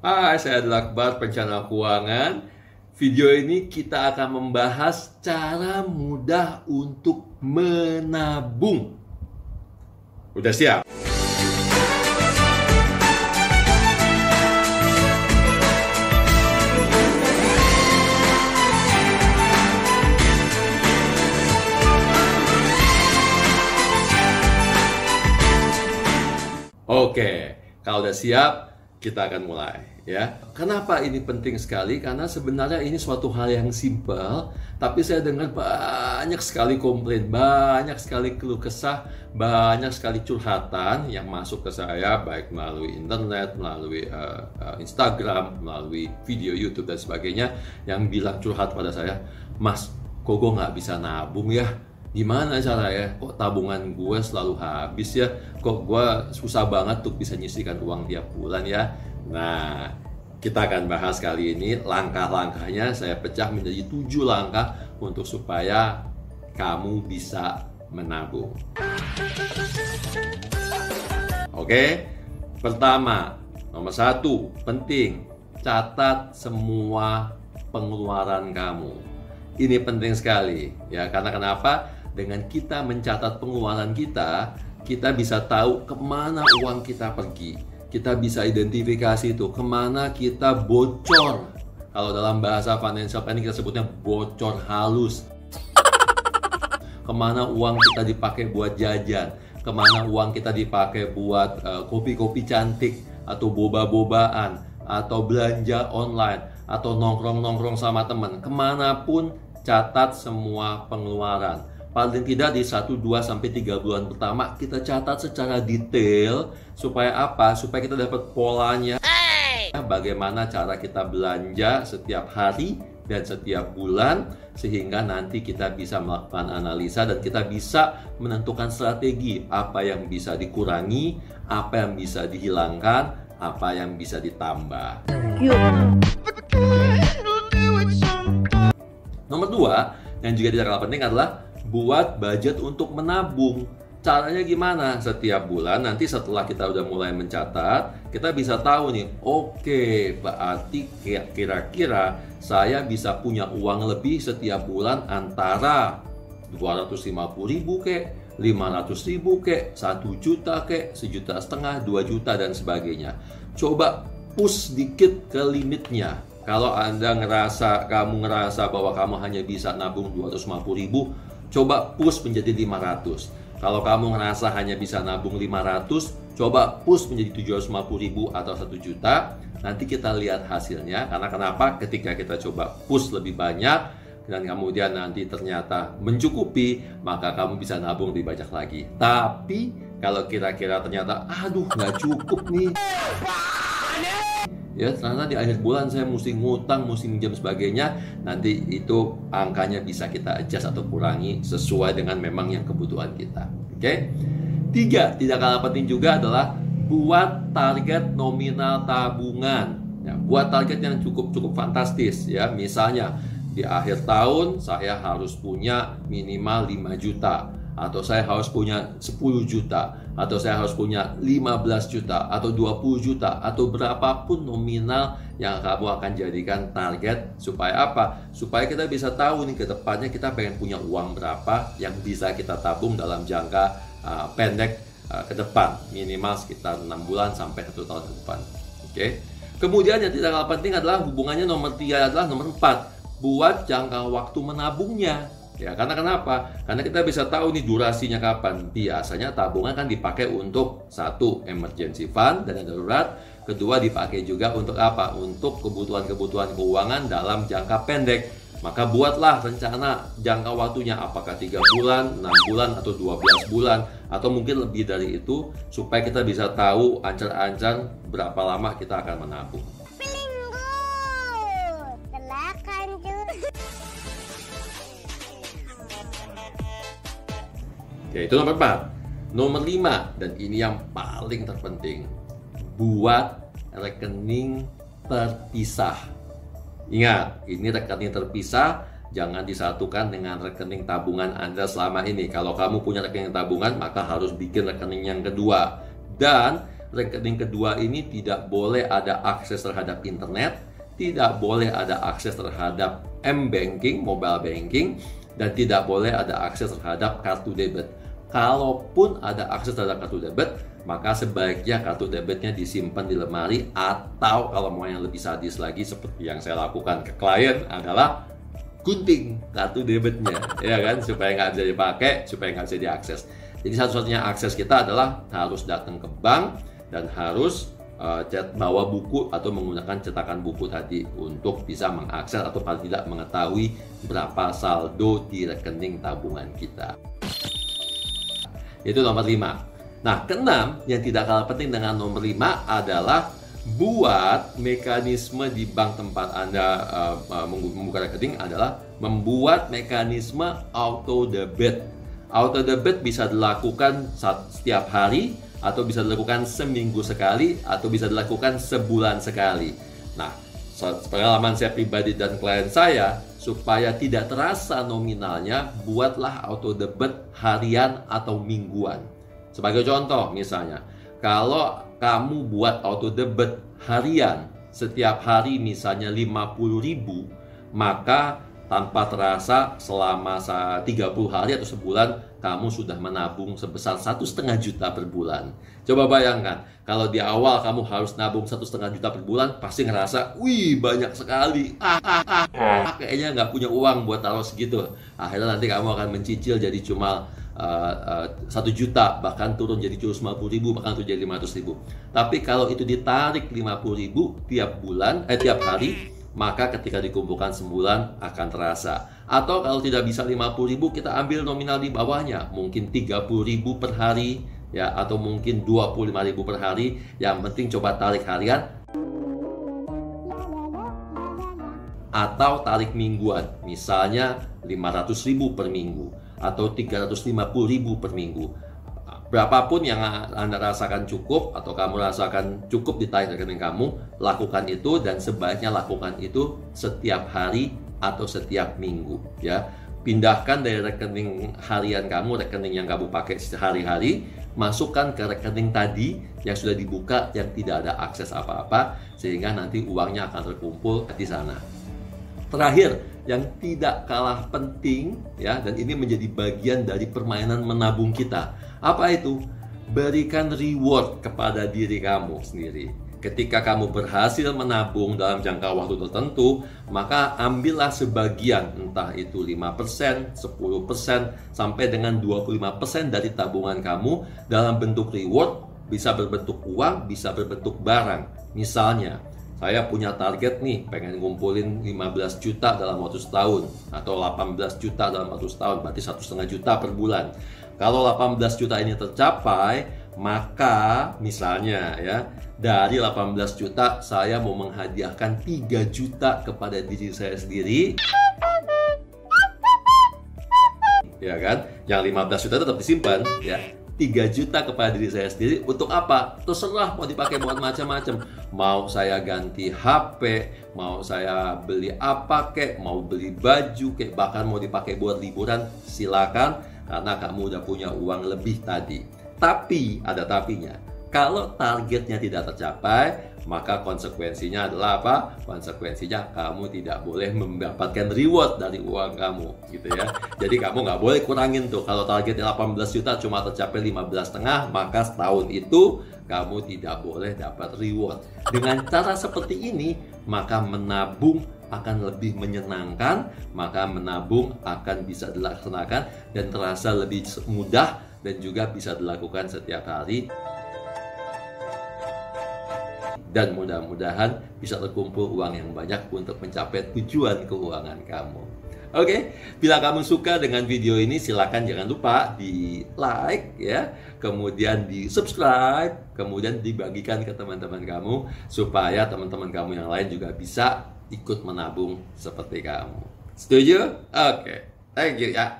Hai, saya adalah Akbar, perencana keuangan. Video ini kita akan membahas cara mudah untuk menabung. Udah siap? Oke, kalau udah siap, kita akan mulai ya. Kenapa ini penting sekali? Karena sebenarnya ini suatu hal yang simpel, tapi saya dengar banyak sekali komplain, banyak sekali keluh kesah, banyak sekali curhatan yang masuk ke saya, baik melalui internet, melalui Instagram, melalui video YouTube dan sebagainya, yang bilang curhat pada saya, "Mas, kok gue nggak bisa nabung ya? Gimana caranya? Kok tabungan gue selalu habis ya? Kok gue susah banget tuh bisa nyisihkan uang tiap bulan ya?" Nah, kita akan bahas kali ini langkah-langkahnya. Saya pecah menjadi 7 langkah untuk supaya kamu bisa menabung. Oke, pertama, nomor 1, penting, catat semua pengeluaran kamu. Ini penting sekali ya, karena kenapa? Dengan kita mencatat pengeluaran kita, kita bisa tahu kemana uang kita pergi. Kita bisa identifikasi itu kemana kita bocor. Kalau dalam bahasa financial planning kita sebutnya bocor halus. Kemana uang kita dipakai buat jajan, kemana uang kita dipakai buat kopi-kopi cantik, atau boba-bobaan, atau belanja online, atau nongkrong-nongkrong sama teman. Kemanapun, catat semua pengeluaran. Paling tidak di 1, 2, sampai 3 bulan pertama kita catat secara detail. Supaya apa? Supaya kita dapat polanya. Bagaimana cara kita belanja setiap hari dan setiap bulan, sehingga nanti kita bisa melakukan analisa dan kita bisa menentukan strategi apa yang bisa dikurangi, apa yang bisa dihilangkan, apa yang bisa ditambah. Nomor 2, yang juga tidak kalah penting adalah buat budget untuk menabung. Caranya gimana? Setiap bulan nanti setelah kita udah mulai mencatat, kita bisa tahu nih, oke, berarti kira-kira saya bisa punya uang lebih setiap bulan antara 250.000 kek, 500.000 kek, 1 juta kek, 1,5 juta, 2 juta dan sebagainya. Coba push sedikit ke limitnya. Kalau kamu ngerasa bahwa kamu hanya bisa nabung 250.000, coba push menjadi 500. Kalau kamu ngerasa hanya bisa nabung 500, coba push menjadi 750.000 atau 1 juta. Nanti kita lihat hasilnya. Karena kenapa? Ketika kita coba push lebih banyak dan kemudian nanti ternyata mencukupi, maka kamu bisa nabung lebih banyak lagi. Tapi kalau kira-kira ternyata aduh nggak cukup nih, ya, karena di akhir bulan saya mesti ngutang, mesti minjem sebagainya, nanti itu angkanya bisa kita adjust atau kurangi sesuai dengan memang yang kebutuhan kita. Oke? 3, tidak kalah penting juga adalah buat target nominal tabungan. Ya, buat target yang cukup fantastis ya. Misalnya di akhir tahun saya harus punya minimal 5 juta, atau saya harus punya 10 juta, atau saya harus punya 15 juta, atau 20 juta, atau berapapun nominal yang kamu akan jadikan target. Supaya apa? Supaya kita bisa tahu nih ke depannya kita pengen punya uang berapa yang bisa kita tabung dalam jangka pendek ke depan, minimal sekitar 6 bulan sampai 1 tahun ke depan. Oke. Kemudian yang tidak kalah penting adalah hubungannya nomor 3 adalah nomor 4, buat jangka waktu menabungnya. Ya, karena kenapa? Karena kita bisa tahu nih durasinya kapan. Biasanya tabungan kan dipakai untuk 1, emergency fund, dana darurat. Kedua, dipakai juga untuk apa? Untuk kebutuhan-kebutuhan keuangan dalam jangka pendek. Maka buatlah rencana jangka waktunya, apakah 3 bulan, 6 bulan, atau 12 bulan, atau mungkin lebih dari itu, supaya kita bisa tahu ancar-ancar berapa lama kita akan menabung. Ya, itu nomor 4. Nomor 5, dan ini yang paling terpenting, buat rekening terpisah. Ingat, ini rekening terpisah jangan disatukan dengan rekening tabungan Anda selama ini. Kalau kamu punya rekening tabungan, maka harus bikin rekening yang kedua. Dan rekening kedua ini tidak boleh ada akses terhadap internet, tidak boleh ada akses terhadap m-banking, mobile banking, dan tidak boleh ada akses terhadap kartu debit. Kalaupun ada akses terhadap kartu debit, maka sebaiknya kartu debitnya disimpan di lemari, atau kalau mau yang lebih sadis lagi seperti yang saya lakukan ke klien adalah gunting kartu debitnya, ya kan, supaya nggak bisa dipakai, supaya nggak bisa diakses. Jadi satu-satunya akses kita adalah harus datang ke bank dan harus bawa buku atau menggunakan cetakan buku tadi untuk bisa mengakses atau paling tidak mengetahui berapa saldo di rekening tabungan kita. Itu nomor 5. Nah, keenam yang tidak kalah penting dengan nomor 5 adalah buat mekanisme di bank tempat Anda membuka rekening adalah membuat mekanisme auto debit. Auto debit bisa dilakukan setiap hari, atau bisa dilakukan seminggu sekali, atau bisa dilakukan sebulan sekali. Nah, pengalaman saya pribadi dan klien saya, supaya tidak terasa nominalnya, buatlah auto debit harian atau mingguan. Sebagai contoh misalnya, kalau kamu buat auto debit harian setiap hari misalnya 50.000, maka tanpa terasa selama 30 hari atau sebulan kamu sudah menabung sebesar 1,5 juta per bulan. Coba bayangkan, kalau di awal kamu harus nabung 1,5 juta per bulan, pasti ngerasa, wih banyak sekali. Kayaknya nggak punya uang buat taruh segitu. Akhirnya nanti kamu akan mencicil jadi cuma 1 juta, bahkan turun jadi 150.000, bahkan turun jadi 500.000. Tapi kalau itu ditarik 50.000 tiap bulan, tiap hari, maka ketika dikumpulkan sebulan akan terasa. Atau kalau tidak bisa 50.000, kita ambil nominal di bawahnya, mungkin 30.000 per hari, ya, atau mungkin 25.000 per hari. Yang penting coba tarik harian atau tarik mingguan, misalnya 500.000 per minggu atau 350.000 per minggu. Berapapun yang Anda rasakan cukup atau kamu rasakan cukup di rekening kamu, lakukan itu, dan sebaiknya lakukan itu setiap hari atau setiap minggu, ya. Pindahkan dari rekening harian kamu, rekening yang kamu pakai sehari-hari, masukkan ke rekening tadi yang sudah dibuka yang tidak ada akses apa-apa, sehingga nanti uangnya akan terkumpul di sana. Terakhir, yang tidak kalah penting, ya, dan ini menjadi bagian dari permainan menabung kita. Apa itu? Berikan reward kepada diri kamu sendiri. Ketika kamu berhasil menabung dalam jangka waktu tertentu, maka ambillah sebagian, entah itu 5%, 10%, sampai dengan 25% dari tabungan kamu dalam bentuk reward, bisa berbentuk uang, bisa berbentuk barang. Misalnya, saya punya target nih, pengen ngumpulin 15 juta dalam waktu setahun, atau 18 juta dalam waktu setahun, berarti 1,5 juta per bulan. Kalau 18 juta ini tercapai, maka misalnya, ya, dari 18 juta saya mau menghadiahkan 3 juta kepada diri saya sendiri, ya kan? Yang 15 juta tetap disimpan, ya. 3 juta kepada diri saya sendiri untuk apa? Terserah, mau dipakai buat macam-macam. Mau saya ganti HP, mau saya beli apa kek, mau beli baju kek, bahkan mau dipakai buat liburan, silakan, karena kamu udah punya uang lebih tadi. Tapi ada tapinya. Kalau targetnya tidak tercapai, maka konsekuensinya adalah apa? Konsekuensinya kamu tidak boleh mendapatkan reward dari uang kamu, gitu ya. Jadi kamu nggak boleh kurangin tuh. Kalau targetnya 18 juta cuma tercapai 15,5, maka setahun itu kamu tidak boleh dapat reward. Dengan cara seperti ini, maka menabung akan lebih menyenangkan, maka menabung akan bisa dilaksanakan dan terasa lebih mudah, dan juga bisa dilakukan setiap hari. Dan mudah-mudahan bisa terkumpul uang yang banyak untuk mencapai tujuan keuangan kamu. Oke, bila kamu suka dengan video ini, silakan jangan lupa di like, ya, kemudian di subscribe, kemudian dibagikan ke teman-teman kamu, supaya teman-teman kamu yang lain juga bisa ikut menabung seperti kamu. Setuju? Oke, thank you ya.